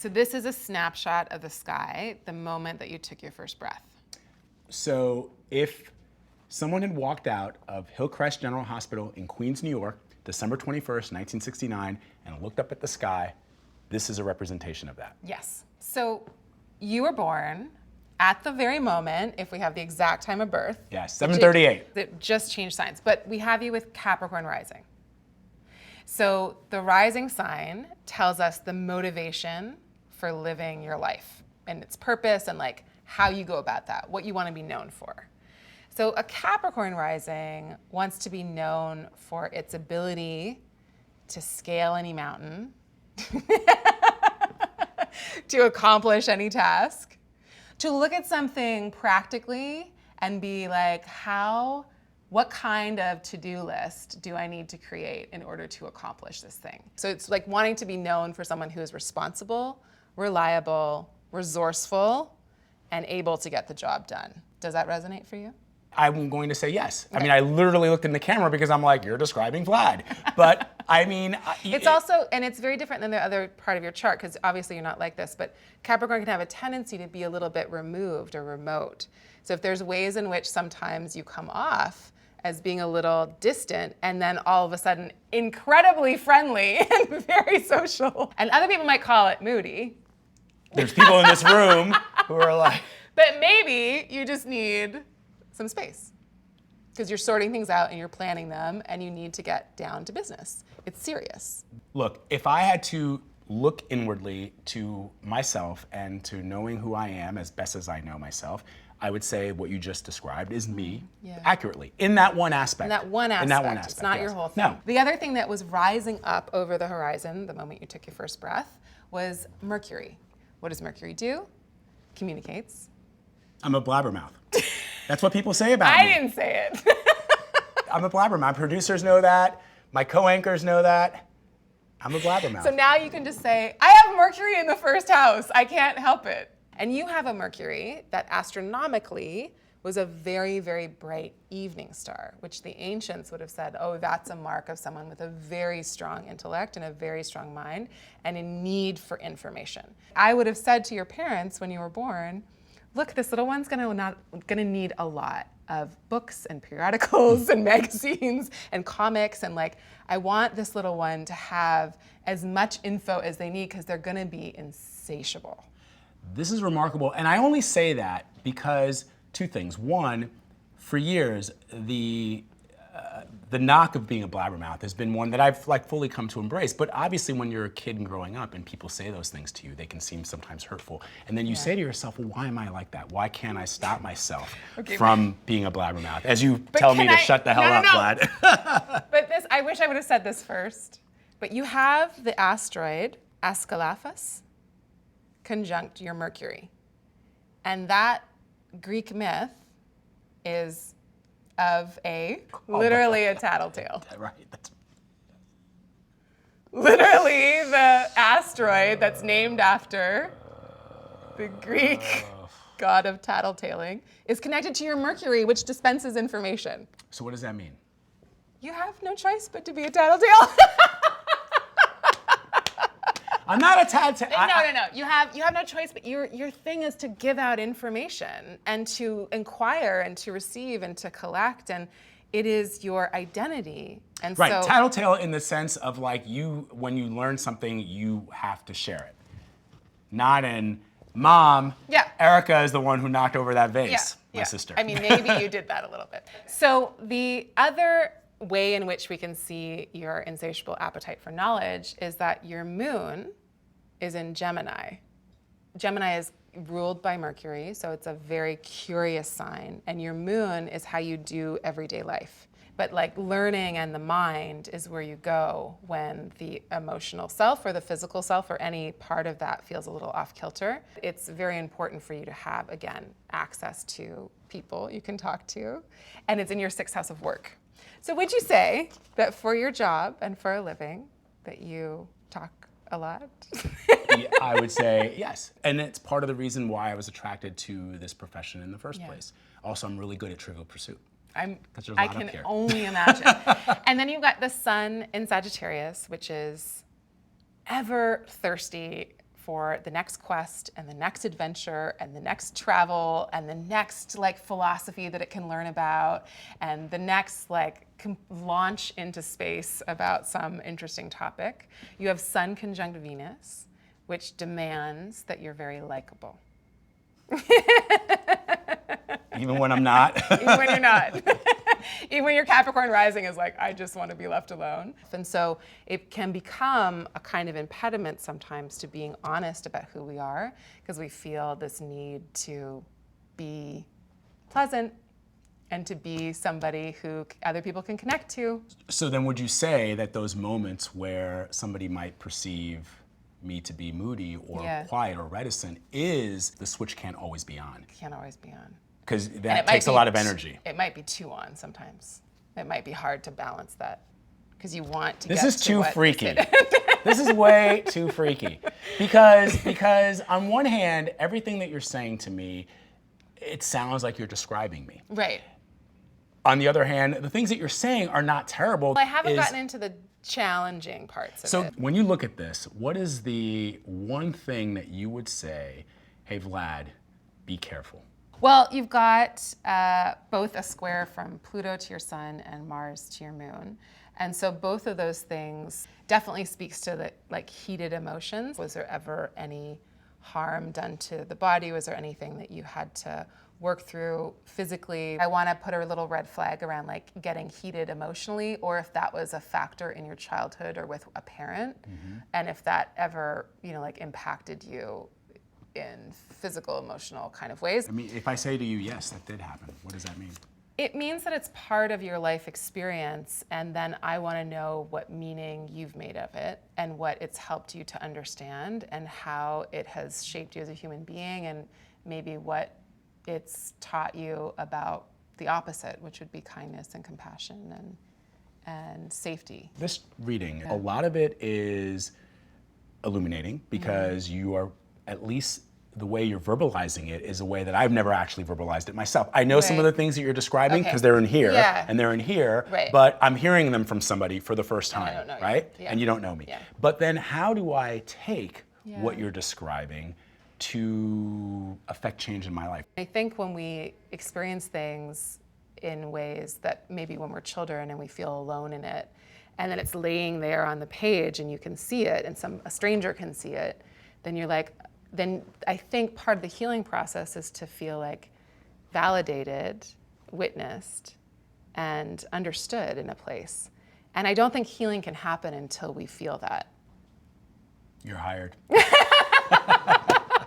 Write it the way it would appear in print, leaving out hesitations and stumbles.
So this is a snapshot of the sky the moment that you took your first breath. So if someone had walked out of Hillcrest General Hospital in Queens, New York, December 21st, 1969, and looked up at the sky, this is a representation of that. Yes. So you were born at the very moment, if we have the exact time of birth. Yes, 7:38. It just changed signs, but we have you with Capricorn rising. So the rising sign tells us the motivation for living your life and its purpose and like how you go about that, what you want to be known for. So a Capricorn rising wants to be known for its ability to scale any mountain, to accomplish any task, to look at something practically and be like, what kind of to-do list do I need to create in order to accomplish this thing? So it's like wanting to be known for someone who is responsible, reliable, resourceful, and able to get the job done. Does that resonate for you? I'm going to say yes. Okay. I mean, I literally looked in the camera because I'm like, you're describing Vlad. But I mean... It's also, and it's very different than the other part of your chart, because obviously you're not like this, but Capricorn can have a tendency to be a little bit removed or remote. So if there's ways in which sometimes you come off as being a little distant and then all of a sudden incredibly friendly and very social, and other people might call it moody. There's people in this room who are like... But maybe you just need some space because you're sorting things out and you're planning them and you need to get down to business. It's serious. Look, if I had to look inwardly to myself and to knowing who I am as best as I know myself, I would say what you just described is me accurately in that one aspect. In that one aspect. It's not your whole thing. No. The other thing that was rising up over the horizon the moment you took your first breath was Mercury. What does Mercury do? Communicates. I'm a blabbermouth. That's what people say about I me. didn't say it. I'm a blabbermouth. My producers know that. My co-anchors know that. I'm a blabbermouth. So now you can just say, I have Mercury in the first house. I can't help it. And you have a Mercury that astronomically was a very, very bright evening star, which the ancients would have said, oh, that's a mark of someone with a very strong intellect and a very strong mind and a need for information. I would have said to your parents when you were born, look, this little one's gonna need a lot of books and periodicals and magazines and comics, and like, I want this little one to have as much info as they need because they're gonna be insatiable. This is remarkable, and I only say that because two things. One, for years, the knock of being a blabbermouth has been one that I've like fully come to embrace. But obviously, when you're a kid and growing up, and people say those things to you, they can seem sometimes hurtful. And then you say to yourself, well, why am I like that? Why can't I stop myself from being a blabbermouth? As you tell me to shut the hell up, Vlad. But this, I wish I would have said this first. But you have the asteroid Ascalaphus conjunct your Mercury. And that Greek myth is of literally a tattletale. Right. That's... Literally the asteroid that's named after the Greek god of tattletaling is connected to your Mercury, which dispenses information. So what does that mean? You have no choice but to be a tattletale. I'm not a tattletale. No. You have no choice, but your thing is to give out information and to inquire and to receive and to collect, and it is your identity. And right, so, tattletale in the sense of like when you learn something, you have to share it. Not in, Mom, Erica is the one who knocked over that vase, my sister. I mean, maybe you did that a little bit. So the other way in which we can see your insatiable appetite for knowledge is that your moon is in Gemini. Gemini is ruled by Mercury, so it's a very curious sign, and your moon is how you do everyday life. But like learning and the mind is where you go when the emotional self or the physical self or any part of that feels a little off kilter. It's very important for you to have, again, access to people you can talk to, and it's in your sixth house of work. So would you say that for your job and for a living that you talk a lot? Yeah, I would say yes. And it's part of the reason why I was attracted to this profession in the first place. Also, I'm really good at Trivial Pursuit. I can only imagine. And then you've got the sun in Sagittarius, which is ever thirsty for the next quest and the next adventure and the next travel and the next like philosophy that it can learn about and the next like launch into space about some interesting topic. You have Sun conjunct Venus, which demands that you're very likable. Even when I'm not? Even when you're not. Even when your Capricorn rising is like, I just want to be left alone. And so it can become a kind of impediment sometimes to being honest about who we are, because we feel this need to be pleasant and to be somebody who other people can connect to. So then would you say that those moments where somebody might perceive me to be moody or quiet or reticent is the switch can't always be on? Can't always be on. Because that takes a lot of energy. It might be too on sometimes. It might be hard to balance that because you want to This get is to too what freaky. This is way too freaky. Because on one hand, everything that you're saying to me, it sounds like you're describing me. Right. On the other hand, the things that you're saying are not terrible. Well, I haven't gotten into the challenging parts of it. So when you look at this, what is the one thing that you would say, hey, Vlad, be careful? Well, you've got both a square from Pluto to your sun and Mars to your moon. And so both of those things definitely speaks to the like heated emotions. Was there ever any harm done to the body? Was there anything that you had to work through physically? I want to put a little red flag around like getting heated emotionally, or if that was a factor in your childhood or with a parent, and if that ever, you know, like impacted you in physical, emotional kind of ways. I mean, if I say to you, yes, that did happen, what does that mean? It means that it's part of your life experience, and then I want to know what meaning you've made of it and what it's helped you to understand and how it has shaped you as a human being and maybe what it's taught you about the opposite, which would be kindness and compassion and safety. This reading, a lot of it is illuminating because you are, at least the way you're verbalizing it is a way that I've never actually verbalized it myself. I know some of the things that you're describing because they're in here and they're in here, but I'm hearing them from somebody for the first time, I don't know right? you. Yeah. And you don't know me. Yeah. But then how do I take what you're describing to affect change in my life? I think when we experience things in ways that maybe when we're children and we feel alone in it, and then it's laying there on the page and you can see it and a stranger can see it, then you're like, then I think part of the healing process is to feel like validated, witnessed, and understood in a place. And I don't think healing can happen until we feel that. You're hired.